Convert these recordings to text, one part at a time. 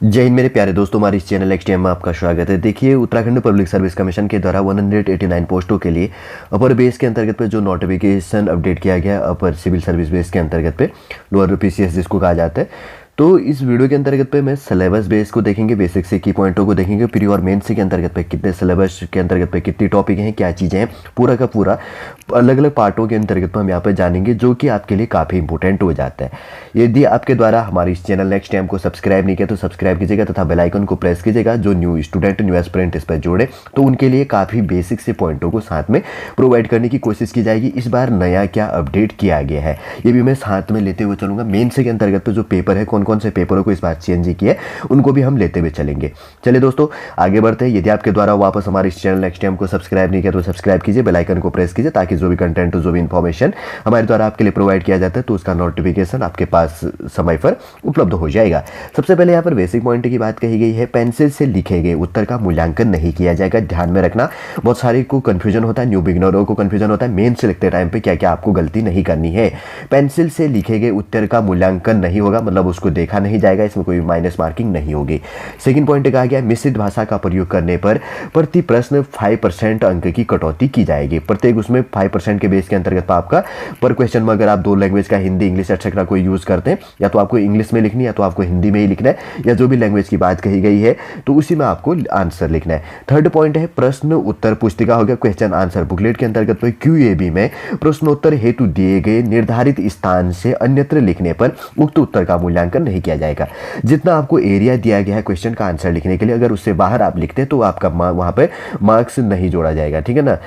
जय हिंद मेरे प्यारे दोस्तों, हमारे इस चैनल एक्सटीएम में आपका स्वागत है। देखिए, उत्तराखंड पब्लिक सर्विस कमीशन के द्वारा 189 पोस्टों के लिए अपर बेस के अंतर्गत पे जो नोटिफिकेशन अपडेट किया गया अपर सिविल सर्विस बेस के अंतर्गत पे लोअर पीसीएस जिसको कहा जाता है। तो इस वीडियो के अंतर्गत पे मैं सिलेबस बेस को देखेंगे, बेसिक से की पॉइंटों को देखेंगे, प्री और मेंस के अंतर्गत पे कितने सिलेबस के अंतर्गत पे कितनी टॉपिक हैं, क्या चीज़ें हैं, पूरा का पूरा अलग अलग पार्टों के अंतर्गत पे हम यहाँ पे जानेंगे, जो कि आपके लिए काफ़ी इंपॉर्टेंट हो जाता है। यदि आपके द्वारा हमारे इस चैनल नेक्स्ट टाइम को सब्सक्राइब नहीं किया तो सब्सक्राइब कीजिएगा तथा बेल आइकन को प्रेस कीजिएगा। जो न्यू स्टूडेंट न्यू एस्पिरेंट इस पर जोड़े तो उनके लिए काफ़ी बेसिक से पॉइंटों को साथ में प्रोवाइड करने की कोशिश की जाएगी। इस बार नया क्या अपडेट किया गया है ये भी मैं साथ में लेते हुए चलूँगा। मेंस के अंतर्गत पे जो पेपर है, कौन कौन से पेपरों को इस बार चेंज किया है, उनको भी हम लेते हुए चलेंगे। चलिए दोस्तों, आगे बढ़ते हैं। यदि आपके द्वारा वापस हमारे इस चैनल नेक्स्ट टाइम को सब्सक्राइब नहीं किया तो सब्सक्राइब कीजिए, बेल आइकन को प्रेस कीजिए, ताकि जो भी कंटेंट जो भी इंफॉर्मेशन हमारे द्वारा आपके लिए प्रोवाइड किया जाता है तो उसका नोटिफिकेशन आपके पास समय पर उपलब्ध हो जाएगा। सबसे पहले यहाँ पर बेसिक पॉइंट की बात कही गई है, पेंसिल से लिखे गए उत्तर का मूल्यांकन नहीं किया जाएगा। ध्यान में रखना, बहुत सारे को कंफ्यूजन होता है, न्यू बिगिनरों को कंफ्यूजन होता है मेंस से लिखते टाइम पे क्या क्या आपको गलती नहीं करनी है। पेंसिल से लिखे गए उत्तर का मूल्यांकन नहीं होगा, मतलब उसको देखा नहीं जाएगा, इसमें कोई माइनस मार्किंग नहीं होगी। सेकंड पॉइंट कहा गया, मिश्रित भाषा का प्रयोग करने पर प्रति प्रश्न 5% अंक की कटौती की जाएगी। प्रत्येक उसमें 5% के बेस के अंतर्गत आपका पर क्वेश्चन में अगर आप दो लैंग्वेज का हिंदी इंग्लिश एक्सेट्रा कोई यूज करते हैं, या तो आपको इंग्लिश में लिखनी है या तो आपको हिंदी में ही लिखना है, या जो भी लैंग्वेज की बात कही गई है तो उसी में आपको आंसर लिखना है। थर्ड पॉइंट है, प्रश्न उत्तर पुस्तिका हो गया, क्वेश्चन आंसर बुकलेट के अंतर्गत तो QAB में प्रश्नोत्तर हेतु दिए गए निर्धारित स्थान से अन्यत्र लिखने पर उक्त उत्तर का मूल्यांकन नहीं किया जाएगा। जितना आपको एरिया दिया गया है क्वेश्चन का आंसर लिखने के लिए, अगर उससे बाहर आप लिखते हैं तो आपका वहां पे मार्क्स नहीं जोड़ा जाएगा, ठीक है ना।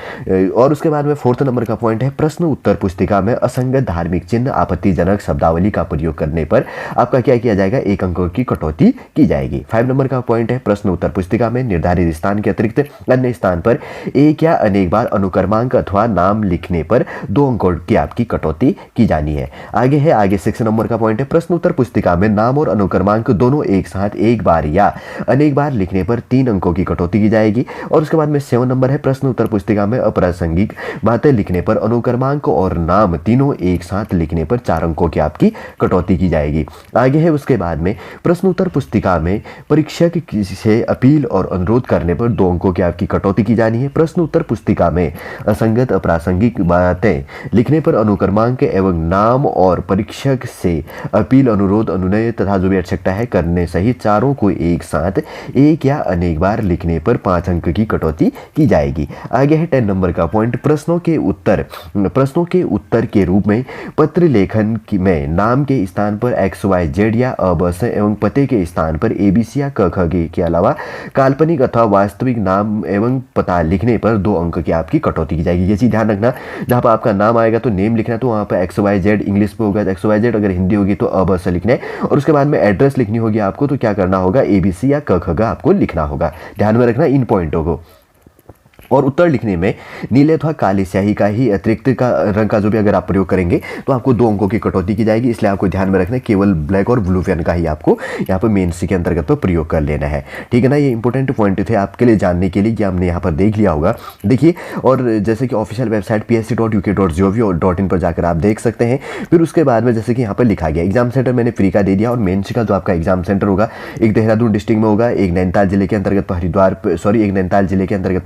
और उसके बाद में फोर्थ नंबर का पॉइंट है, प्रश्न उत्तर पुस्तिका में असंगत धार्मिक चिन्ह आपत्तिजनक शब्दावली का प्रयोग करने पर आपका क्या किया जाएगा, 1 अंक की कटौती की जाएगी। 5 नंबर का पॉइंट है, प्रश्न उत्तर पुस्तिका में निर्धारित स्थान के अतिरिक्त अन्य स्थान पर एक या अनेक बार अनुक्रमांक अथवा नाम लिखने पर 2 अंकों की आपकी कटौती की जानी है। आगे 6 नंबर का पॉइंट है, प्रश्न उत्तर पुस्तिका में नाम और अनुक्रमांक दोनों एक साथ एक बार या अनेक बार लिखने पर 3 अंकों की कटौती की जाएगी। और उसके बाद में 7 नंबर है, प्रश्न उत्तर पुस्तिका में अप्रासंगिक बातें लिखने पर अनुक्रमांक और नाम तीनों एक साथ लिखने पर 4 अंकों की आपकी कटौती की जाएगी। आगे है उसके बाद में, प्रश्न उत्तर पुस्तिका में परीक्षक से अपील और अनुरोध करने पर 2 अंकों की आपकी कटौती की जानी है। प्रश्न उत्तर पुस्तिका में असंगत अप्रासंगिक बातें लिखने पर अनुक्रमांक एवं नाम और परीक्षक से अपील अनुरोध अनुनय तथा जो भी आवश्यकता है करने सहित चारों को एक साथ एक या अनेक बार लिखने पर 5 अंक की कटौती की जाएगी। आगे है 10 नंबर का पॉइंट, प्रश्नों के उत्तर के रूप में पत्र लेखन में नाम के स्थान पर XYZ या अबस एवं पते के स्थान पर ABC या KK के अलावा काल्पनिक अथवा वास्तविक नाम एवं पता लिखने पर 2 अंक की आपकी कटौती की जाएगी। ये चीज ध्यान रखना, जहां पर आपका नाम आएगा तो नेम लिखना है, तो वहां पर XYZ इंग्लिश पे होगा XYZ, अगर हिंदी होगी तो अबस लिखना है। और उसके बाद में एड्रेस लिखनी होगी आपको, तो क्या करना होगा, ABC या KK आपको लिखना होगा। ध्यान में रखना इन पॉइंटों को। और उत्तर लिखने में नीले अथवा काली स्याही का ही अतिरिक्त का रंग का जो भी अगर आप प्रयोग करेंगे तो आपको 2 अंकों की कटौती की जाएगी। इसलिए आपको ध्यान में रखना है, केवल ब्लैक और ब्लू पेन का ही आपको यहाँ पर मेंस के अंतर्गत पर प्रयोग कर लेना है, ठीक है ना। ये इंपॉर्टेंट पॉइंट थे आपके लिए जानने के लिए, कि हमने यहाँ पर देख लिया होगा। देखिए, और जैसे कि ऑफिशियल वेबसाइट psc.uk.gov.in पर जाकर आप देख सकते हैं। फिर उसके बाद में जैसे कि यहाँ पर लिखा गया, एग्जाम सेंटर मैंने फ्री का दे दिया, और मेंस का जो आपका एग्जाम सेंटर होगा, एक देहरादून डिस्ट्रिक्ट में होगा, एक नैनीताल जिले के अंतर्गत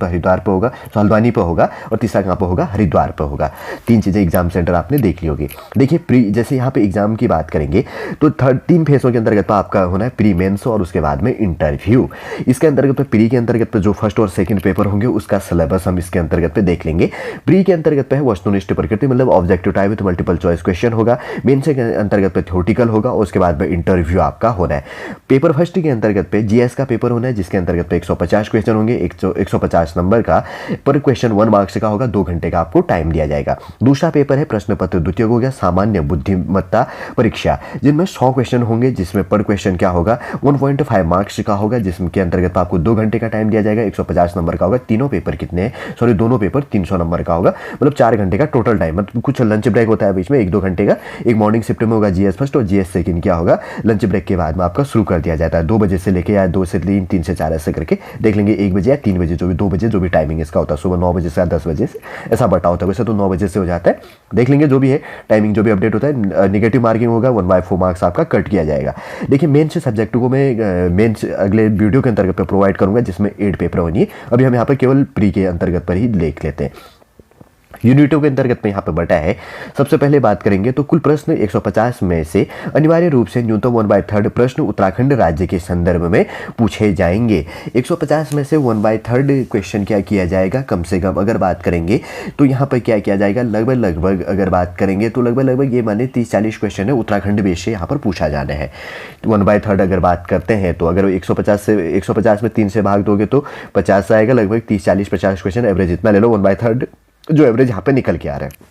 हरिद्वार पर होगा, सालवानी पर होगा, और तीसरा कहाँ पर होगा, हरिद्वार पर होगा। 3 चीजें एग्जाम सेंटर आपने देख ली होगी। देखिए, प्री जैसे यहाँ पे एग्जाम की बात करेंगे तो 3 फेसों के अंतर्गत पर आपका होना है प्री मेंस और उसके बाद में इंटरव्यू। इसके अंतर्गत पे प्री के अंतर्गत पे जो फर्स्ट और सेकंड पेपर होंगे उसका सिलेबस हम इसके अंतर्गत पे देख लेंगे। प्री के अंतर्गत पे है वस्तुनिष्ठ प्रकृति, मतलब objective type with multiple choice question होगा। मेंस के अंतर्गत पे थ्योरेटिकल होगा, और उसके बाद में इंटरव्यू आपका होना है। पेपर फर्स्ट के अंतर्गत पे GS का पेपर होना है, जिसके अंतर्गत पे 150 क्वेश्चन होंगे, 150 नंबर का पर क्वेश्चन 1 मार्क्स का होगा, 2 घंटे का आपको टाइम दिया जाएगा। दूसरा पेपर है प्रश्न पत्र द्वितीय हो गया, सामान्य बुद्धिमत्ता परीक्षा, जिनमें 100 क्वेश्चन होंगे, जिसमें पर क्वेश्चन क्या होगा, 1.5 मार्क्स का होगा, जिसके अंतर्गत आपको 2 घंटे का टाइम दिया जाएगा। 150 नंबर का होगा। दोनों पेपर 300 नंबर का होगा, मतलब 4 घंटे का टोटल टाइम। मतलब कुछ लंच ब्रेक होता है बीच में 1-2 घंटे का। एक मॉर्निंग शिफ्ट में होगा GS फर्स्ट, और GS सेकंड क्या होगा, लंच ब्रेक के बाद में आपका शुरू कर दिया जाता है 2 बजे से लेके, या 2 से 3, 3 से 4 ऐसे करके देख लेंगे, 1 बजे या 3 बजे, जो भी 2 बजे जो भी टाइमिंग टाइमिंग इसका होता है, सुबह 9 बजे से या 10 बजे से ऐसा बटा होता है। वैसे तो 9 बजे से हो जाता है, देख लेंगे जो भी है टाइमिंग, जो भी अपडेट होता है। नेगेटिव मार्किंग होगा, 1/4 मार्क्स आपका कट किया जाएगा। देखिए मेंस सब्जेक्ट को मैं मेंस अगले वीडियो के अंतर्गत पे प्रोवाइड करूंगा, जिसमें 8 पेपर होंगे। अभी हम यहाँ पर केवल प्री के अंतर्गत पर ही देख लेते हैं। यूनिटों के अंतर्गत में यहाँ पे बटा है। सबसे पहले बात करेंगे तो कुल प्रश्न 150 में से अनिवार्य रूप से न्यूनतम 1/3 प्रश्न उत्तराखंड राज्य के संदर्भ में पूछे जाएंगे। 150 में से 1/3 क्वेश्चन क्या किया जाएगा, कम से कम अगर बात करेंगे तो यहाँ पर क्या किया जाएगा, लगभग अगर बात करेंगे तो लगभग ये माने 30-40 क्वेश्चन है उत्तराखंड बेस से यहाँ पर पूछा जाना है। 1/3 अगर बात करते हैं तो अगर 150 में 3 से भाग दोगे तो 50 आएगा, लगभग 30-40-50 क्वेश्चन एवरेज इतना ले लो 1/3 जो एवरेज यहाँ पे निकल के आ रहा है।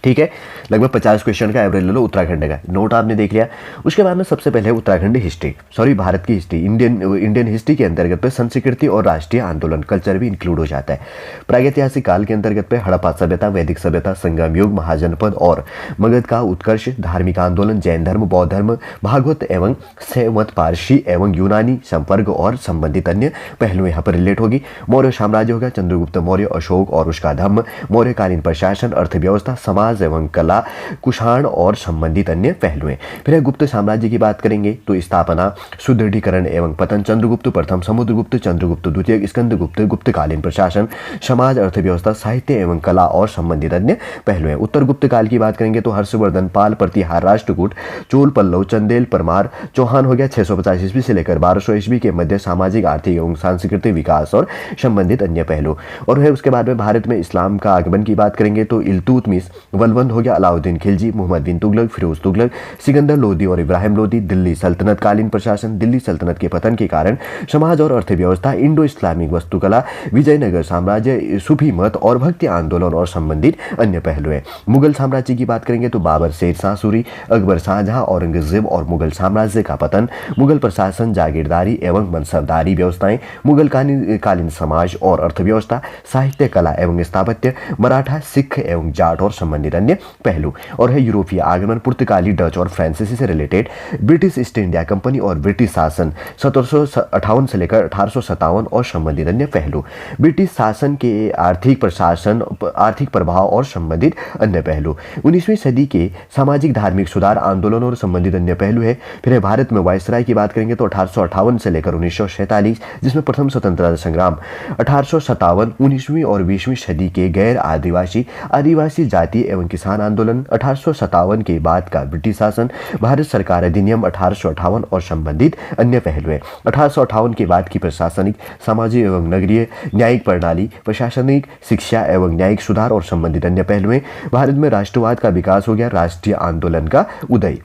ठीक है, लगभग 50 क्वेश्चन का एवरेज ले लो उत्तराखंड का। नोट आपने देख लिया। उसके बाद में सबसे पहले उत्तराखंड हिस्ट्री, सॉरी भारत की हिस्ट्री, इंडियन हिस्ट्री के अंतर्गत पे संस्कृति और राष्ट्रीय आंदोलन कल्चर भी इंक्लूड हो जाता है। प्रागैतिहासिक काल के अंतर्गत पे हड़प्पा सभ्यता, वैदिक सभ्यता, संगम युग, महाजनपद और मगध का उत्कर्ष, धार्मिक आंदोलन, जैन धर्म, बौद्ध धर्म, भागवत एवं शैवमत, पारसी एवं यूनानी संपर्क और संबंधित अन्य पहलू यहाँ पर रिलेट होगी। मौर्य साम्राज्य होगा, चंद्रगुप्त मौर्य, अशोक और उसका धम्म, मौर्यकालीन प्रशासन, अर्थव्यवस्था, समाज एवं कला, कुषाण और संबंधित अन्य पहलू हैं। फिर गुप्त साम्राज्य की बात करेंगे तो स्थापना, सुदृढ़ीकरण एवं पतन, चंद्रगुप्त प्रथम, समुद्रगुप्त, चंद्रगुप्त द्वितीय, स्कंदगुप्त, गुप्तकालीन प्रशासन, समाज, अर्थव्यवस्था, साहित्य एवं कला और संबंधित अन्य पहलू हैं। उत्तर गुप्त काल की बात करेंगे तो हर्षवर्धन, पाल, प्रतिहार, राष्ट्रकूट, चोल, पल्लव, चंदेल, परमार, चौहान हो गया 650 ईस्वी से लेकर 1200 ईस्वी के मध्य, सामाजिक, आर्थिक एवं सांस्कृतिक विकास और संबंधित अन्य पहलू। और है उसके बाद में भारत में इस्लाम का आगमन की बात करेंगे तो इल्तुतमिश, बलवंत हो गया, अलाउद्दीन खिलजी, मोहम्मद बिन तुगलक, फिरोज तुगलक, सिकंदर लोदी और इब्राहिम लोदी, दिल्ली सल्तनत कालीन प्रशासन, दिल्ली सल्तनत के पतन के कारण समाज और अर्थव्यवस्था, इंडो इस्लामिक वास्तुकला, विजयनगर साम्राज्य, सूफी मत और भक्ति आंदोलन और संबंधित अन्य पहलू हैं। मुगल साम्राज्य की बात करेंगे तो बाबर, शेर शाह सूरी, अकबर, शाहजहां, औरंगजेब और मुगल साम्राज्य का पतन, मुगल प्रशासन, जागीरदारी एवं मनसबदारी व्यवस्थाएं, मुगल कालीन समाज और अर्थव्यवस्था, साहित्य, कला एवं स्थापत्य, मराठा, सिख एवं जाट और संबंधित अन्य पहलू। और है यूरोपीय आगमन, पुर्तगाली, डच और फ्रांसीसी से related, British east India company और ब्रिटिश शासन 1758 से लेकर 1857 और संबंधित अन्य पहलू। ब्रिटिश शासन के आर्थिक प्रभाव और संबंधित अन्य पहलू। 19वीं सदी के सामाजिक धार्मिक सुधार आंदोलन और संबंधित अन्य पहलू है। फिर है भारत में वायसराय की बात करेंगे तो 1858 से लेकर 1947, जिसमें प्रथम स्वतंत्रता संग्राम, 1857, 19वीं और 20वीं सदी के गैर आदिवासी जाति एवं किसान आंदोलन, 1857 के बाद का ब्रिटिश शासन, भारत सरकार अधिनियम 1858 और संबंधित अन्य पहलू हैं। 1858 के बाद की प्रशासनिक, सामाजिक एवं नगरीय न्यायिक प्रणाली, प्रशासनिक, शिक्षा एवं न्यायिक सुधार और संबंधित अन्य पहलू हैं। भारत में राष्ट्रवाद का विकास हो गया, राष्ट्रीय आंदोलन का उदय।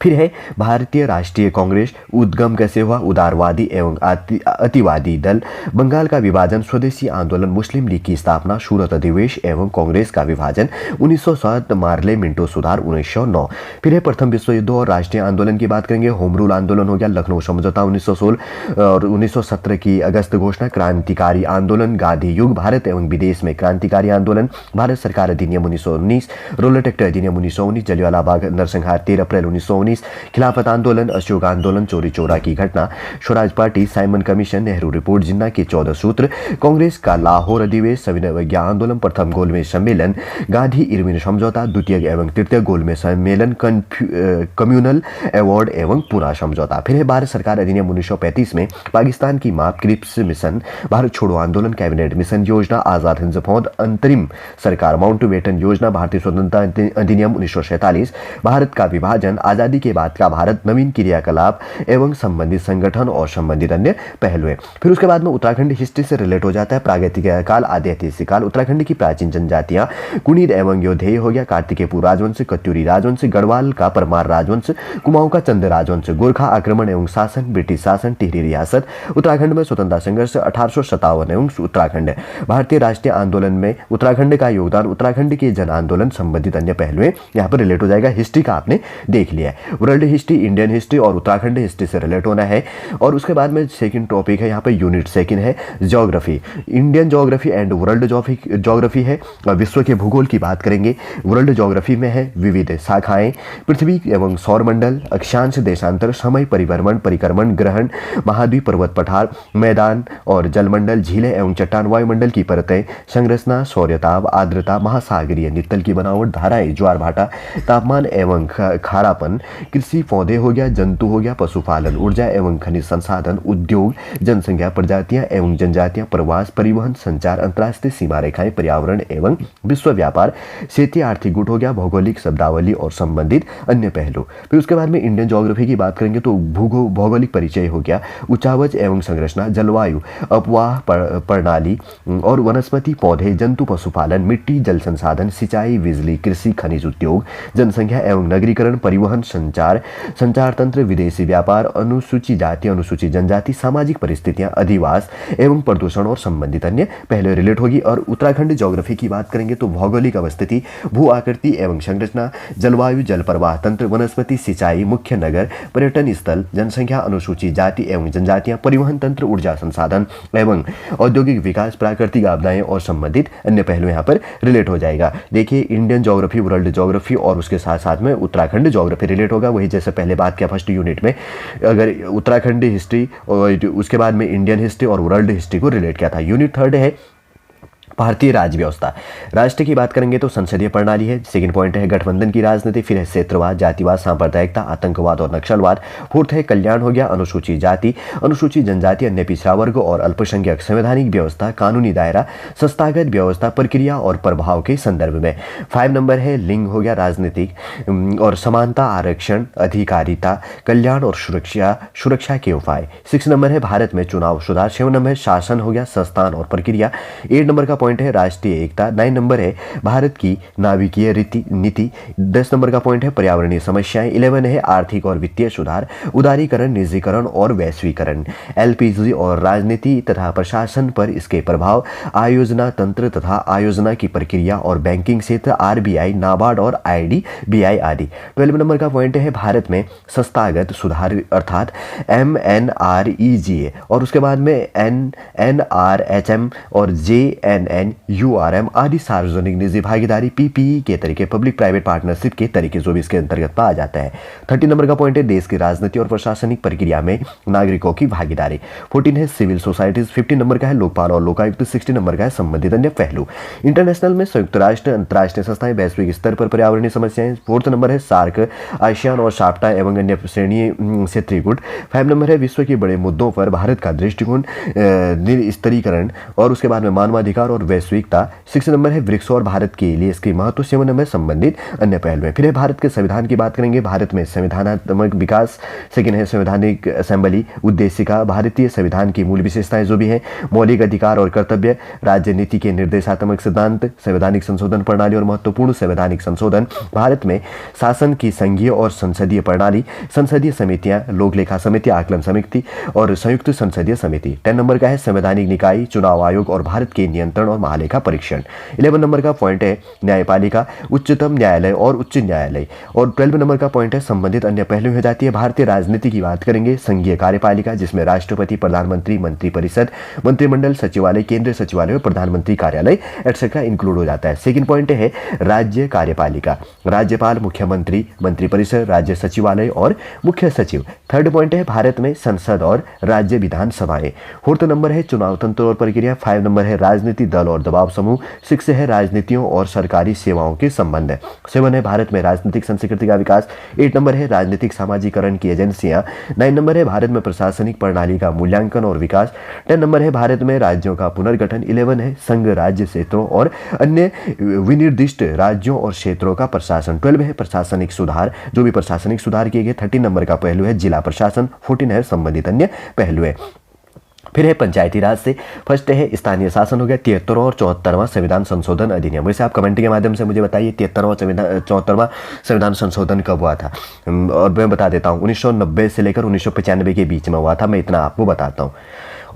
फिर है भारतीय राष्ट्रीय कांग्रेस, उद्गम कैसे हुआ, उदारवादी एवं अतिवादी दल, बंगाल का विभाजन, स्वदेशी आंदोलन, मुस्लिम लीग की स्थापना, सूरत अधिवेश एवं कांग्रेस का विभाजन, 1907, मार्ले मिंटो सुधार 1909। फिर है प्रथम विश्व युद्ध और राष्ट्रीय आंदोलन की बात करेंगे, होम रूल आंदोलन हो गया, लखनऊ समझौता 1916 और 1917 की अगस्त घोषणा, क्रांतिकारी आंदोलन, गांधी युग, भारत एवं विदेश में क्रांतिकारी आंदोलन, भारत सरकार अधिनियम 1919, रोलर एक्ट अधिनियम 1919, जलियांवाला बाग नरसंहार 13 अप्रैल 1919, खिलाफत आंदोलन, अशोक आंदोलन, चोरी चोरा की घटना, Swaraj party, Simon commission, Nehru report, Jinnah के 14 सूत्र, कांग्रेस का लाहौर अधिवेश, सविनय अवज्ञा आंदोलन, प्रथम गोलमेज सम्मेलन, गांधी इरविन समझौता, द्वितीय एवं तृतीय गोलमेज सम्मेलन, कम्युनल अवार्ड एवं पूरा समझौता। फिर है भारत सरकार अधिनियम 1935 में पाकिस्तान की माप, क्रिप्स मिशन, भारत छोड़ो आंदोलन, कैबिनेट मिशन योजना, आजाद हिंद फौज, अंतरिम सरकार, माउंटबेटन योजना, भारतीय स्वतंत्रता अधिनियम 1947, भारत का विभाजन, आजादी के बाद का भारत, नवीन क्रियाकलाप एवं संबंधित संगठन और संबंधित अन्य पहलू है। फिर उसके बाद में उत्तराखंड हिस्ट्री से रिलेट हो जाता है, प्रागैतिक काल, आदि ऐतिहासिक काल, उत्तराखंड की प्राचीन जनजातियां, कुणीद एवं योधेय हो गया, कार्तिकेयपुर राजवंश, कत्यूरी राजवंश, गढ़वाल का परमार राजवंश, कुमाऊं का चंद राजवंश, गोरखा आक्रमण एवं शासन, ब्रिटिश शासन, टिहरी रियासत, उत्तराखंड में स्वतंत्रता संघर्ष 1857 एवं उत्तराखंड, भारतीय राष्ट्रीय आंदोलन में उत्तराखंड का योगदान, उत्तराखंड के जन आंदोलन, संबंधित अन्य पहलू यहाँ पर रिलेट हो जाएगा। हिस्ट्री का आपने देख लिया है। वर्ल्ड हिस्ट्री, इंडियन हिस्ट्री और उत्तराखंड हिस्ट्री से रिलेट होना है। और उसके बाद में सेकंड टॉपिक है यहाँ पे यूनिट सेकंड है geography, Indian geography and world geography है। विश्व के भूगोल की बात करेंगे, वर्ल्ड ज्योग्राफी में है विविध शाखाएं, पृथ्वी एवं सौरमंडल, अक्षांश, देशांतर, समय परिभ्रमण, परिक्रमण, ग्रहण, महाद्वीप, पर्वत पठार, मैदान और जलमंडल, झीलें एवं चट्टान, वायुमंडल की परतें, संरचना, सौर्यताप, आर्द्रता, महासागरीय नितल की बनावट, धाराएं, ज्वार भाटा, तापमान एवं खारापन, कृषि, पौधे हो गया, जंतु हो गया, पशुपालन, ऊर्जा एवं खनिज संसाधन, उद्योग, जनसंख्या, प्रजातियां एवं जनजातियां, प्रवास, परिवहन, संचार, अंतर्राष्ट्रीय सीमा रेखाएं, पर्यावरण एवं विश्व व्यापार, क्षेत्रीय आर्थिक गुट हो गया, भौगोलिक शब्दावली और संबंधित अन्य पहलू। फिर उसके बाद में इंडियन ज्योग्राफी की बात करेंगे तो भौगोलिक परिचय हो गया, उच्चावच एवं संरचना, जलवायु, अपवाह प्रणाली और वनस्पति, पौधे, जंतु, पशुपालन, मिट्टी, जल संसाधन, सिंचाई, बिजली, कृषि, खनिज उद्योग, जनसंख्या एवं नगरीकरण, परिवहन, संचार तंत्र, विदेशी व्यापार, अनुसूचित जाति, अनुसूचित जनजाति, सामाजिक परिस्थितियां, अधिवास एवं प्रदूषण और संबंधित अन्य पहले रिलेट होगी। और उत्तराखंड ज्योग्राफी की बात करेंगे तो भौगोलिक अवस्थिति, भू आकृति एवं संरचना, जलवायु, जल प्रवाह तंत्र, वनस्पति, सिंचाई, मुख्य नगर, पर्यटन स्थल, जनसंख्या, अनुसूचित जाति एवं जनजातियां, परिवहन तंत्र, ऊर्जा संसाधन एवं औद्योगिक विकास, प्राकृतिक आपदाएं और संबंधित अन्य पहलू यहाँ पर रिलेट हो जाएगा। देखिए इंडियन ज्योग्राफी, वर्ल्ड ज्योग्राफी और उसके साथ साथ में उत्तराखंड ज्योग्राफी रिलेट होगा। वही जैसे पहले बात किया फर्स्ट यूनिट में, अगर उत्तराखंड हिस्ट्री और उसके बाद में इंडियन हिस्ट्री और वर्ल्ड हिस्ट्री को रिलेट किया था। यूनिट थर्ड है भारतीय राज्य व्यवस्था। राष्ट्र की बात करेंगे तो संसदीय प्रणाली है। सेकंड पॉइंट है गठबंधन की राजनीति। फिर है क्षेत्रवाद, जातिवाद, सांप्रदायिकता, आतंकवाद और नक्सलवाद। फोर्थ है कल्याण हो गया, अनुसूचित जाति, अनुसूचित जनजाति, अन्य पिछड़ा वर्ग और अल्पसंख्यक, संवैधानिक व्यवस्था, कानूनी दायरा, संस्थागत व्यवस्था, प्रक्रिया और प्रभाव के संदर्भ में। 5 नंबर है लिंग हो गया, राजनीतिक और समानता, आरक्षण, अधिकारिता, कल्याण और सुरक्षा के उपाय। 6 नंबर है भारत में चुनाव सुधार। 7 नंबर है शासन हो गया, संस्थान और प्रक्रिया। 8 नंबर का पॉइंट है राष्ट्रीय एकता। 9 नंबर है भारत की नाभिकीय नीति। 10 नंबर का पॉइंट है पर्यावरणीय समस्याएं। 11 है आर्थिक और वित्तीय सुधार, उदारीकरण, निजीकरण और वैश्वीकरण, एलपीजी और राजनीति तथा प्रशासन पर इसके प्रभाव, आयोजना तंत्र तथा आयोजना की प्रक्रिया और बैंकिंग क्षेत्र, आरबीआई, नाबार्ड और आईडीबीआई आदि। 12 नंबर का पॉइंट है भारत में संस्थागत सुधार अर्थात MNREGA और उसके बाद में NRHM और JNNURM आदि सार्वजनिक निजी भागीदारी PPE के तरीके, पब्लिक प्राइवेट पार्टनरशिप के तरीके जो भी इसके अंतर्गत पाया जाता है। 30 नंबर का पॉइंट है देश की राजनीति और प्रशासनिक प्रक्रिया में नागरिकों की भागीदारी। 14 है सिविल सोसाइटीज। 15 नंबर का है लोकपाल और लोकायुक्त। 16 नंबर का है संबंधित अन्य पहलू। इंटरनेशनल में संयुक्त राष्ट्र, अंतर्राष्ट्रीय संस्थाएं, वैश्विक स्तर पर पर्यावरणीय समस्याएं। 4th नंबर है सार्क, आसियान और साप्टा एवं अन्य श्रेणी क्षेत्रीय गुट। 5 नंबर है विश्व के बड़े मुद्दों पर भारत का दृष्टिकोण, निस्तरीकरण और उसके बाद में मानवाधिकार और वैश्विकता। 6 नंबर है वृक्ष और भारत के लिए इसके महत्व। 7 नंबर संबंधित अन्य पहलू है। फिर है भारत के संविधान की बात करेंगे, भारत में संविधानात्मक विकास। सेकंड है संवैधानिक असेंबली, उद्देशिका, भारतीय संविधान की मूल विशेषताएं जो भी है, मौलिक अधिकार और कर्तव्य, राज्य नीति के निर्देशात्मक सिद्धांत, संवैधानिक संशोधन प्रणाली और महत्वपूर्ण संवैधानिक संशोधन, भारत में शासन की संघीय और संसदीय प्रणाली, संसदीय समितियां, लोक लेखा समिति, आकलन समिति और संयुक्त संसदीय समिति। 10 नंबर का है संवैधानिक निकाय, चुनाव आयोग और भारत के नियंत्रण और महालेखा परीक्षण। 11 नंबर का पॉइंट है न्यायपालिका, उच्चतम न्यायालय और उच्च न्यायालय। और 12 नंबर का पॉइंट है संबंधित अन्य पहलू हो जाती है। भारतीय राजनीति की बात करेंगे, संघीय कार्यपालिका जिसमें राष्ट्रपति, प्रधानमंत्री, मंत्रिपरिषद, मंत्रिमंडल, सचिवालय, केंद्रीय सचिवालय और प्रधानमंत्री कार्यालय एटसेट्रा इंक्लूड हो जाता है। सेकंड पॉइंट है राज्य कार्यपालिका, राज्यपाल, मुख्यमंत्री, मंत्रिपरिषद, राज्य सचिवालय और मुख्य सचिव। थर्ड पॉइंट है भारत में संसद और राज्य विधानसभाएं। 4th नंबर है चुनाव तंत्र और प्रक्रिया। 5 नंबर है राजनीति दल और दबाव समूह। 6 है राजनीतियों और सरकारी सेवाओं के संबंध। 7 है भारत में राजनीतिक संस्कृति का विकास। 8 नंबर है राजनीतिक सामाजिकरण की एजेंसियां। 9 नंबर है भारत में प्रशासनिक प्रणाली का मूल्यांकन और विकास। 10 नंबर है भारत में राज्यों का पुनर्गठन। 11 है संघ राज्य क्षेत्रों और अन्य विनिर्दिष्ट राज्यों और क्षेत्रों का प्रशासन। 12 है प्रशासनिक सुधार, जो भी प्रशासनिक सुधार किए गए। 13 नंबर का पहलू है जिला प्रशासन। 14 है संबंधित अन्य पहलू है। फिर है पंचायती राज से फर्स्ट है स्थानीय शासन हो गया। 73वां और 74वां संविधान संशोधन अधिनियम। वैसे आप कमेंट के माध्यम से मुझे बताइए 73वां 74वां संविधान संशोधन कब हुआ था, और मैं बता देता हूँ 1990 से लेकर 1995 के बीच में हुआ था। मैं इतना आपको बताता हूँ।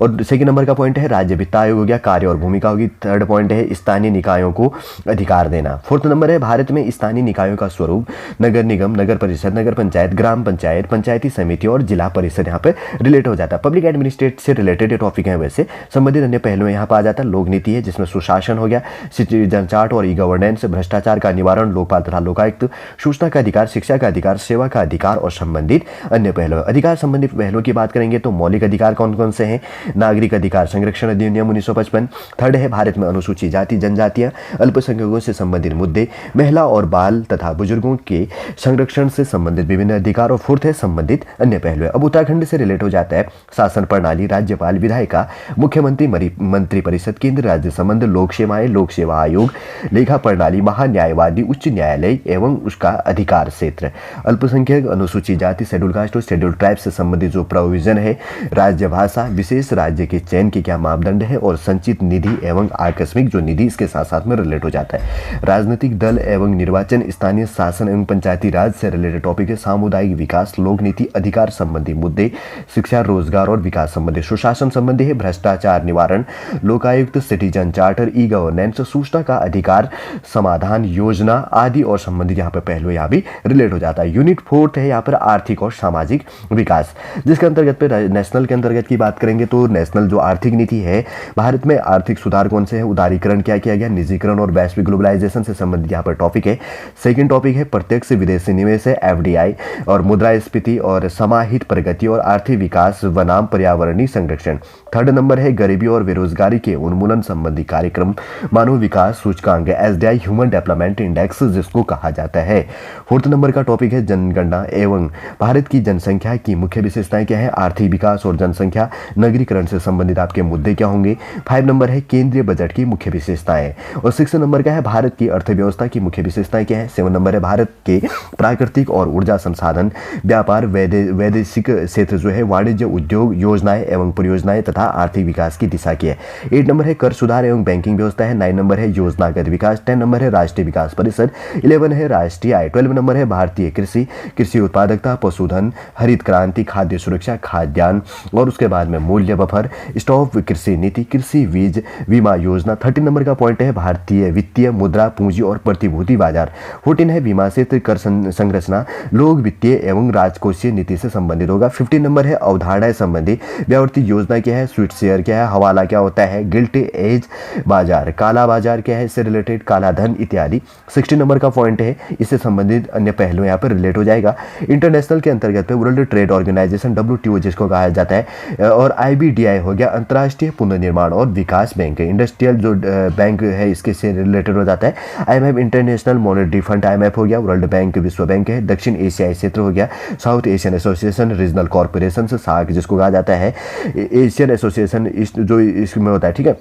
और सेकंड नंबर का पॉइंट है राज्य वित्त आयोग हो गया, कार्य और भूमिका होगी। थर्ड पॉइंट है स्थानीय निकायों को अधिकार देना। फोर्थ नंबर है भारत में स्थानीय निकायों का स्वरूप नगर निगम, नगर परिषद, नगर पंचायत, ग्राम पंचायत, पंचायती समिति और जिला परिषद यहाँ पे रिलेट हो जाता है। पब्लिक एडमिनिस्ट्रेट से रिलेटेड टॉपिक है, वैसे संबंधित अन्य पहलू यहाँ पर आ जाता है। लोक नीति है जिसमें सुशासन हो गया, सिटीजन चार्ट और ई गवर्नेंस, भ्रष्टाचार का निवारण, लोकपाल तथा लोकायुक्त, सूचना का अधिकार, शिक्षा का अधिकार, सेवा का अधिकार और संबंधित अन्य पहलू। अधिकार संबंधित पहलुओं की बात करेंगे तो मौलिक अधिकार कौन कौन से हैं? नागरिक अधिकार संरक्षण अधिनियम 1955। थर्ड है भारत में अनुसूचित जाति जनजातियां, अल्पसंख्यकों से संबंधित मुद्दे, महिला और बाल तथा बुजुर्गों के संरक्षण से संबंधित विभिन्न अधिकार। और फोर्थ है संबंधित अन्य पहलू। अब उत्तराखंड से रिलेट हो जाता है शासन प्रणाली, राज्यपाल, विधायिका, मुख्यमंत्री, मंत्री परिषद, केंद्र राज्य संबंध, लोक सेवाएं, लोक सेवा आयोग, लेखा प्रणाली, महान्यायवादी, उच्च न्यायालय एवं उसका अधिकार क्षेत्र। अल्पसंख्यक, अनुसूचित जाति, शेड्यूल कास्ट और शेड्यूल ट्राइब से संबंधित जो प्रोविजन है, राज्य भाषा, विशेष राज्य के चयन के क्या मापदंड है और संचित निधि एवं आकस्मिक जो निधि इसके साथ साथ में रिलेट हो जाता है। राजनीतिक दल एवं निर्वाचन, स्थानीय शासन एवं पंचायती राज से रिलेटेड टॉपिक है। सामुदायिक विकास, लोक नीति, अधिकार संबंधी मुद्दे, शिक्षा, रोजगार और विकास संबंधी। सुशासन संबंधी है भ्रष्टाचार निवारण, Lokayukta, citizen charter, e governance, सूचना का अधिकार, समाधान योजना आदि और संबंधित यहाँ पे पहलू यहाँ भी रिलेट हो जाता है। यूनिट फोर्थ है यहाँ पर आर्थिक और सामाजिक विकास, जिसके अंतर्गत पे नेशनल के अंतर्गत की बात करेंगे तो नेशनल जो आर्थिक नीति है, भारत में आर्थिक सुधार कौन से है, उदारीकरण क्या किया गया, निजीकरण और वैश्विक ग्लोबलाइजेशन से संबंधित यहाँ पर टॉपिक है। सेकंड टॉपिक है प्रत्यक्ष विदेशी निवेश है, एफडीआई और मुद्रास्फीति और समाहित प्रगति और आर्थिक विकास बनाम पर्यावरणीय संरक्षण। थर्ड नंबर है गरीबी और बेरोजगारी के उन्मूलन संबंधी कार्यक्रम, मानव विकास सूचकांक एसडीआई, ह्यूमन डेवलपमेंट इंडेक्स जिसको कहा जाता है। फोर्थ नंबर का टॉपिक है जनगणना एवं भारत की जनसंख्या की मुख्य विशेषताएं क्या है, आर्थिक विकास और जनसंख्या, नगरीकरण से संबंधित आपके मुद्दे क्या होंगे। 5 नंबर है केंद्रीय बजट की मुख्य विशेषताएं और 6 नंबर का है भारत की अर्थव्यवस्था की मुख्य विशेषताएं क्या है। 7 नंबर है भारत के प्राकृतिक और ऊर्जा संसाधन, व्यापार, वैदेशिक क्षेत्र जो है, वाणिज्य, उद्योग, योजनाएं एवं परियोजनाएं तथा आर्थिक विकास की दिशा की है। 8 नंबर है कर सुधार एवं बैंकिंग व्यवस्था है। 9 नंबर है योजनागत विकास। 10 नंबर है राष्ट्रीय विकास परिषद। 11 है राष्ट्रीय आय। 12 नंबर है भारतीय कृषि, कृषि उत्पादकता, पशुधन, हरित क्रांति, खाद्य सुरक्षा, खाद्यान्न और उसके बाद में मूल्य बफर, स्टॉप कृषि नीति, कृषि बीज बीमा योजना। 13 नंबर का पॉइंट है भारतीय वित्तीय, मुद्रा, पूंजी और प्रतिभूति बाजार। 14 है बीमा क्षेत्र, कर संरचना, लोक वित्तीय एवं राजकोषीय नीति से संबंधित होगा। 15 नंबर है अवधारणाएं संबंधी, व्यावृत्ति योजना क्या है, स्वीट शेयर क्या है, हवाला क्या होता है, गिल्ट एज बाजार, काला बाजार क्या है, इससे रिलेटेड काला धन इत्यादि। 16 नंबर का पॉइंट है, इससे संबंधित अन्य पहलू यहाँ पर रिलेट हो जाएगा। इंटरनेशनल के अंतर्गत पे वर्ल्ड ट्रेड ऑर्गेनाइजेशन WTO जिसको कहा जाता है और IBDI हो गया, अंतर्राष्ट्रीय पुनर्निर्माण और विकास बैंक, इंडस्ट्रियल जो बैंक है इसके से रिलेटेड हो जाता है। IMF international monetary fund IMF हो गया, वर्ल्ड बैंक विश्व बैंक है, दक्षिण एशियाई क्षेत्र हो गया, South Asian association, regional corporation SAARC जिसको कहा जाता है, एशियन एसोसिएशन जो इसमें होता है, ठीक है,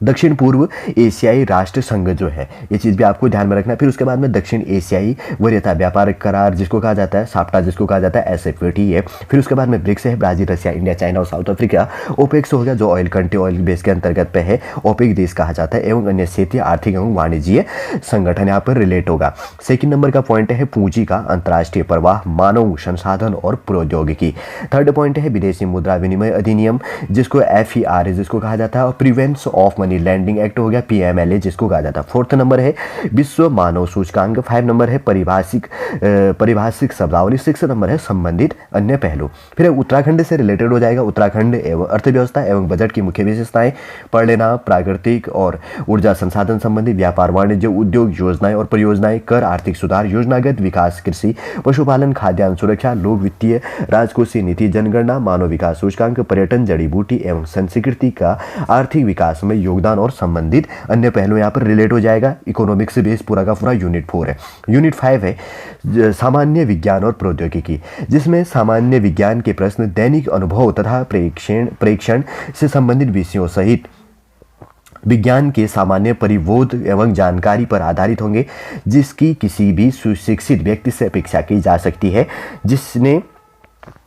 दक्षिण पूर्व एशियाई राष्ट्र संघ जो है, ये चीज़ भी आपको ध्यान में रखना है। फिर उसके बाद में दक्षिण एशियाई वरीयता व्यापार करार जिसको कहा जाता है, साप्टा जिसको कहा जाता है, SFTA है। फिर उसके बाद में ब्रिक्स है, ब्राजील, रशिया, इंडिया, चाइना और साउथ अफ्रीका। ओपेक्स हो गया जो ऑयल कंट्री, ऑयल बेस के अंतर्गत पे है, ओपेक देश कहा जाता है एवं अन्य क्षेत्रीय आर्थिक एवं वाणिज्य संगठन यहाँ पर रिलेट होगा। सेकंड नंबर का पॉइंट है पूंजी का अंतर्राष्ट्रीय प्रवाह, मानव संसाधन और प्रौद्योगिकी। थर्ड पॉइंट है विदेशी मुद्रा विनिमय अधिनियम जिसको FER जिसको कहा जाता है और prevention of money landing act हो गया, PMLA जिसको कहा जाता है। फोर्थ नंबर है विश्व मानव सूचकांक। 5 नंबर है परिभाषिक शब्दावली। 6 नंबर है संबंधित अन्य पहलू। फिर उत्तराखंड से रिलेटेड हो जाएगा, उत्तराखंड एवं अर्थव्यवस्था एवं बजट की मुख्य विशेषताएं पढ़ लेना, प्राकृतिक और ऊर्जा संसाधन संबंधी, व्यापार, वाणिज्य, उद्योग, योजनाएं और परियोजनाएं, कर, आर्थिक सुधार, योजनागत विकास, कृषि, पशुपालन, खाद्यान्न सुरक्षा, लोक वित्तीय, राजकोषीय नीति, जनगणना, मानव विकास सूचकांक, पर्यटन, जड़ी बूटी एवं संस्कृति का आर्थिक विकास में योगदान और संबंधित अन्य पहलू यहाँ पर रिलेट हो जाएगा। इकोनॉमिक्स से बेस पूरा का पूरा यूनिट 4 है। यूनिट 5 है सामान्य विज्ञान और प्रौद्योगिकी, जिसमें सामान्य विज्ञान के प्रश्न दैनिक अनुभव तथा प्रेक्षण से संबंधित विषयों सहित विज्ञान के सामान्य परिबोध एवं जानकारी पर आधारित होंगे, जिसकी किसी भी सुशिक्षित व्यक्ति से अपेक्षा की जा सकती है, जिसने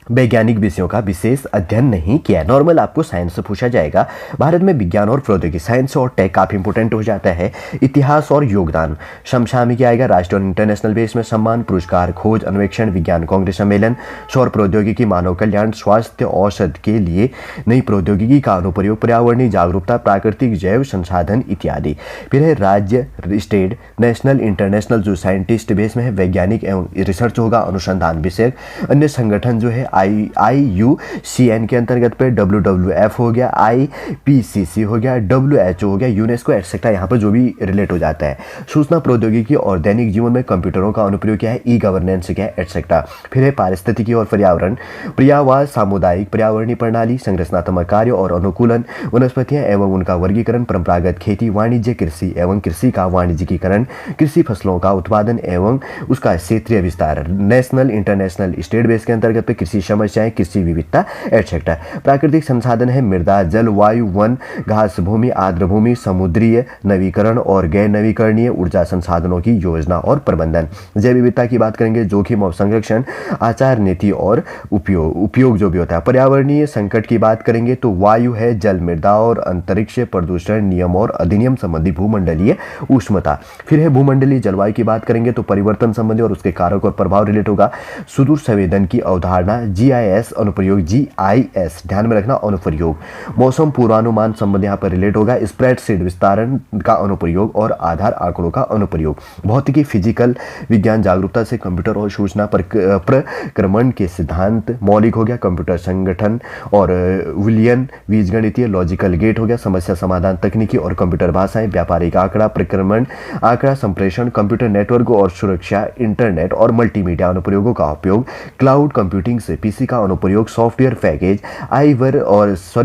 वैज्ञानिक विषयों का विशेष अध्ययन नहीं किया। नॉर्मल आपको साइंस से पूछा जाएगा। भारत में विज्ञान और प्रौद्योगिकी, साइंस और टेक काफ़ी इंपोर्टेंट हो जाता है। इतिहास और योगदान, समसामयिक आएगा। राष्ट्रीय और इंटरनेशनल बेस में सम्मान, पुरस्कार, खोज, अन्वेषण, विज्ञान कांग्रेस सम्मेलन, सौर प्रौद्योगिकी, मानव कल्याण, स्वास्थ्य, औषध के लिए नई प्रौद्योगिकी का अनुप्रयोग, पर्यावरणीय जागरूकता, प्राकृतिक जैव संसाधन इत्यादि। फिर है राज्य, स्टेट, नेशनल, इंटरनेशनल जो साइंटिस्ट बेस में है, वैज्ञानिक एवं रिसर्च होगा, अनुसंधान विषय। अन्य संगठन जो है IUCN के अंतर्गत पे WWF हो गया, IPCC हो गया, WHO हो गया, यूनेस्को एटसेट्रा, यहाँ पर जो भी रिलेट हो जाता है। सूचना प्रौद्योगिकी और दैनिक जीवन में कंप्यूटरों का अनुप्रयोग क्या है, ई गवर्नेंस क्या है, एटसेट्रा। फिर है पारिस्थितिकी और पर्यावरण, पर्यावास, सामुदायिक पर्यावरणीय प्रणाली, संरचनात्मक कार्य और अनुकूलन, वनस्पतियां एवं उनका वर्गीकरण, परंपरागत खेती, वाणिज्य कृषि एवं कृषि का वाणिज्यिकीकरण, कृषि फसलों का उत्पादन एवं उसका क्षेत्रीय विस्तार। नेशनल, इंटरनेशनल, स्टेट बेस के अंतर्गत पे कृषि समस्याएं, कृषि विविधता एटसेट्रा। प्राकृतिक संसाधन है मृदा, जल, वायु, वन, घास भूमि, आर्द्र भूमि, समुद्रीय, नवीकरण और गैर नवीकरणीय ऊर्जा संसाधनों की योजना और प्रबंधन। जैव विविधता की बात करेंगे, जोखिम और संरक्षण, आचार नीति और उपयोग जो भी होता है। पर्यावरणीय संकट की बात करेंगे तो वायु है, जल, मृदा और अंतरिक्ष प्रदूषण, नियम और अधिनियम संबंधी भूमंडलीय उष्णता। फिर है भूमंडलीय जलवायु की बात करेंगे तो परिवर्तन संबंधी और उसके कारक और प्रभाव रिलेट होगा। सुदूर संवेदन की अवधारणा, GIS अनुप्रयोग, GIS ध्यान में रखना अनुप्रयोग। मौसम पूर्वानुमान संबंध यहाँ पर रिलेट होगा। स्प्रेडशीट विस्तारण का अनुप्रयोग और आधार आंकड़ों का अनुप्रयोग। भौतिकी, फिजिकल विज्ञान, जागरूकता से कंप्यूटर और सूचना प्रक्रमण के सिद्धांत। मौलिक हो गया, कंप्यूटर संगठन और विलियन बीजगणितीय, लॉजिकल गेट हो गया, समस्या समाधान तकनीकी और कंप्यूटर भाषाएं। व्यापारिक आंकड़ा, प्रक्रमण, आंकड़ा संप्रेषण, कंप्यूटर नेटवर्क और सुरक्षा, इंटरनेट और मल्टीमीडिया अनुप्रयोगों का उपयोग। क्लाउड कंप्यूटिंग से PC का अनुप्रयोग, सॉफ्टवेयर पैकेज,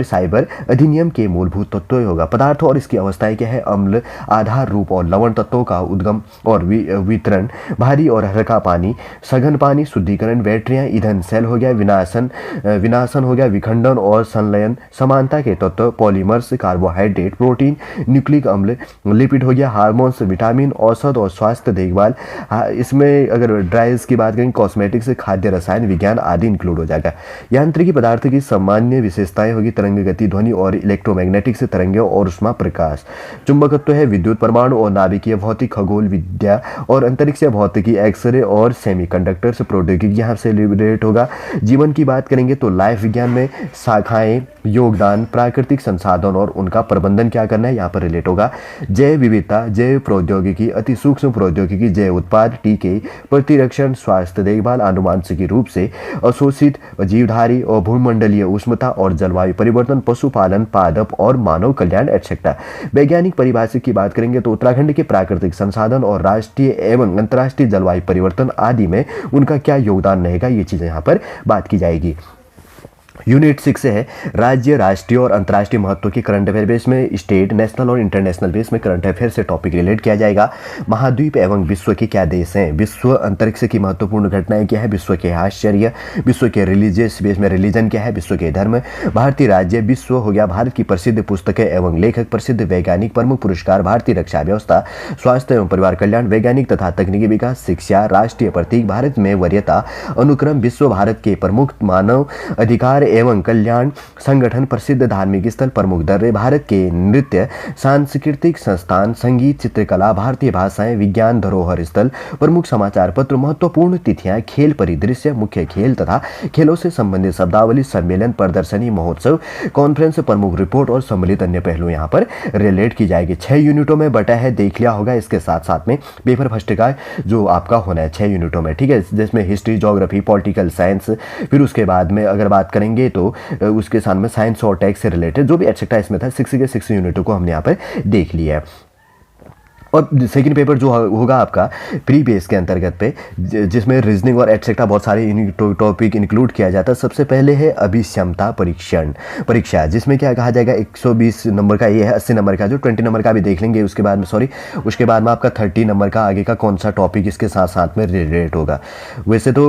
साइबर अधिनियम के मूलभूत तत्व होगा। पदार्थ और इसकी अवस्थाएं क्या है, अम्ल, आधार रूप और लवण तत्वों का उद्गम और वितरण। भारी और हल्का पानी, सघन पानी, शुद्धिकरण, बैटरियां, ईंधन, सेल हो गया, विनाशन हो गया, विखंडन और संलयन। समानता के तत्व, पॉलीमर्स, कार्बोहाइड्रेट, प्रोटीन, न्यूक्लिक अम्ल, लिपिड हो गया, हार्मोन्स, विटामिन, औषध और स्वास्थ्य देखभाल। इसमें अगर ड्राइज की बात करें, कॉस्मेटिक्स, खाद्य रसायन विज्ञान आदि इंक्लूड हो जाएगा। यांत्रिकी पदार्थ की सामान्य विशेषताएं होगी, तरंग गति, ध्वनि और इलेक्ट्रोमैग्नेटिक से तरंगें और उष्मा प्रकाश। चुंबकत्व है विद्युत, परमाणु और नाभिकीय भौतिक, खगोल विद्या और अंतरिक्ष भौतिकी, एक्सरे और सेमीकंडक्टर्स प्रौद्योगिकी यहाँ से रिलेट होगा। जीवन की बात करेंगे तो लाइफ विज्ञान में शाखाएं, योगदान, प्राकृतिक संसाधन और उनका प्रबंधन क्या करना है यहाँ पर रिलेट होगा। जैव विविधता, जैव प्रौद्योगिकी, अति सूक्ष्म प्रौद्योगिकी, जैव उत्पाद, टीके, प्रतिरक्षण, स्वास्थ्य देखभाल, आनुवांशिकी रूप से अशोषित जीवधारी और भूमंडलीय उष्णता और जलवायु परिवर्तन, पशुपालन, पादप और मानव कल्याण एटसेट्रा। वैज्ञानिक परिभाषा की बात करेंगे तो उत्तराखंड के प्राकृतिक संसाधन और राष्ट्रीय एवं अंतर्राष्ट्रीय जलवायु परिवर्तन आदि में उनका क्या योगदान रहेगा, ये चीजें यहाँ पर बात की जाएगी। यूनिट 6 से है राज्य, राष्ट्रीय और अंतर्राष्ट्रीय महत्व के करंट अफेयर बेस में, स्टेट, नेशनल और इंटरनेशनल बेस में करंट अफेयर से टॉपिक रिलेट किया जाएगा। महाद्वीप एवं विश्व के क्या देश हैं, विश्व अंतरिक्ष की महत्वपूर्ण घटनाएं क्या है, विश्व के आश्चर्य, विश्व के रिलीजियस बेस में रिलीजन क्या है, विश्व के धर्म। भारतीय राज्य, विश्व हो गया, भारत की प्रसिद्ध पुस्तकें एवं लेखक, प्रसिद्ध वैज्ञानिक, प्रमुख पुरस्कार, भारतीय रक्षा व्यवस्था, स्वास्थ्य एवं परिवार कल्याण, वैज्ञानिक तथा तकनीकी विकास, शिक्षा, राष्ट्रीय प्रतीक, भारत में वरीयता अनुक्रम, विश्व भारत के प्रमुख मानव अधिकार एवं कल्याण संगठन, प्रसिद्ध धार्मिक स्थल, प्रमुख दर्रे, भारत के नृत्य, सांस्कृतिक संस्थान, संगीत, चित्रकला, भारतीय भाषाएं, विज्ञान धरोहर स्थल, प्रमुख समाचार पत्र, महत्वपूर्ण तिथियां, खेल परिदृश्य, मुख्य खेल तथा खेलों से संबंधित शब्दावली, सम्मेलन, प्रदर्शनी, महोत्सव, कॉन्फ्रेंस, प्रमुख रिपोर्ट और सम्मिलित अन्य पहलू यहाँ पर रिलेट की जाएगी। 6 यूनिटों में बटा है, देख लिया होगा। इसके साथ साथ में पेपर फर्स्ट का जो आपका होना है 6 यूनिटों में, ठीक है, जिसमें हिस्ट्री, ज्योग्राफी, पॉलिटिकल साइंस, फिर उसके बाद में अगर बात करेंगे तो उसके साथ में साइंस और टेक से रिलेटेड जो भी एटसेट्रा इसमें था 6 के 6 यूनिटों को हमने यहाँ पर देख लिया है। और सेकंड पेपर जो होगा आपका प्री बेस के अंतर्गत पे, जिसमें रीजनिंग और एटसेट्रा बहुत सारे टॉपिक इंक्लूड किया जाता है। सबसे पहले है अभिक्षमता परीक्षा, जिसमें क्या कहा जाएगा 120 नंबर का ये है, 80 नंबर का, जो 20 नंबर का भी देख लेंगे उसके बाद में, उसके बाद में आपका 30 नंबर का आगे का कौन सा टॉपिक इसके साथ साथ में रिलेट होगा। वैसे तो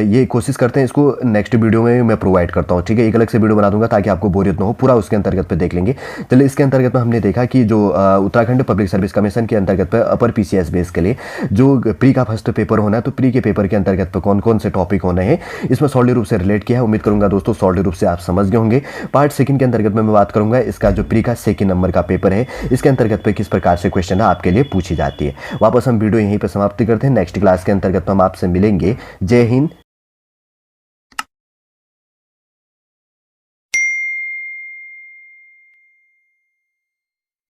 ये कोशिश करते हैं इसको नेक्स्ट वीडियो में मैं प्रोवाइड करता हूँ, ठीक है, एक अलग से वीडियो बना दूंगा ताकि आपको बोरियत ना हो, पूरा उसके अंतर्गत पे देख लेंगे। चलिए, इसके अंतर्गत में हमने देखा कि जो उत्तराखंड पब्लिक सर्विस कमीशन के अंतर्गत पे अपर पीसीएस बेस के लिए जो प्री का फर्स्ट पेपर होना है, तो प्री के पेपर के अंतर्गत पे कौन कौन से टॉपिक होने हैं इसमें सॉलिड रूप से रिलेट किया है। उम्मीद करूंगा दोस्तों सॉलिड रूप से आप समझ गए होंगे। पार्ट सेकंड के अंतर्गत में मैं बात करूंगा इसका जो प्री का सेकंड नंबर का पेपर है इसके अंतर्गत पे किस प्रकार से क्वेश्चन है आपके लिए पूछी जाती है। वापस हम वीडियो यहीं पर समाप्ति करते हैं। नेक्स्ट क्लास के अंतर्गत हम आपसे मिलेंगे। जय हिंद,